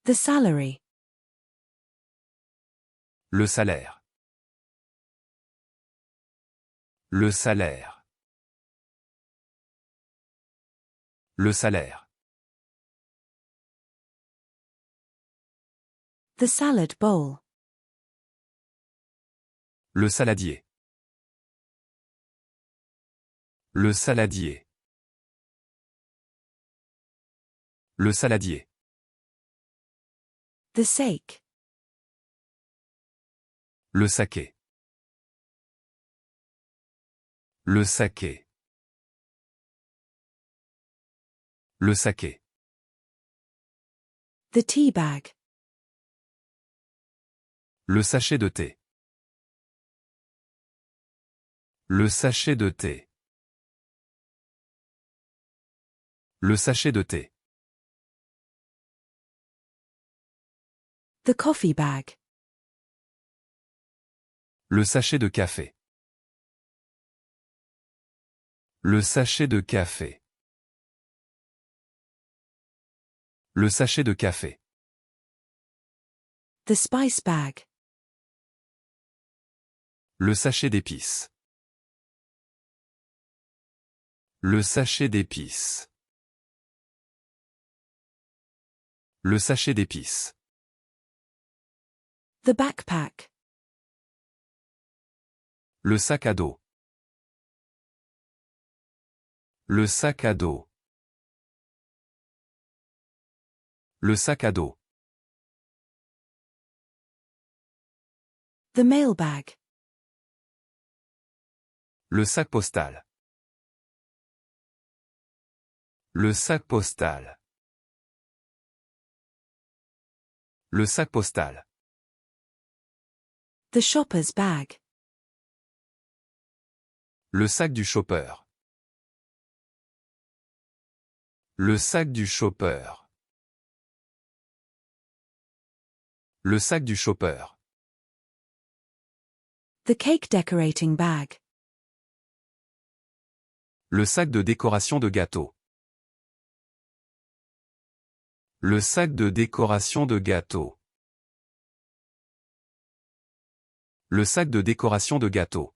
The salary. Le salaire. Le salaire. Le salaire. The salad bowl. Le saladier. Le saladier. Le saladier. The sake. Le saké. Le saké. Le saké. The tea bag. Le sachet de thé. Le sachet de thé. Le sachet de thé. The coffee bag. Le sachet de café. Le sachet de café. Le sachet de café. The spice bag. Le sachet d'épices. Le sachet d'épices. Le sachet d'épices. The backpack. Le sac à dos. Le sac à dos. Le sac à dos. The mailbag. Le sac postal. Le sac postal. Le sac postal. The shopper's bag. Le sac du chopper. Le sac du chopper. Le sac du chopper. The cake decorating bag. Le sac de décoration de gâteau. Le sac de décoration de gâteau. Le sac de décoration de gâteau.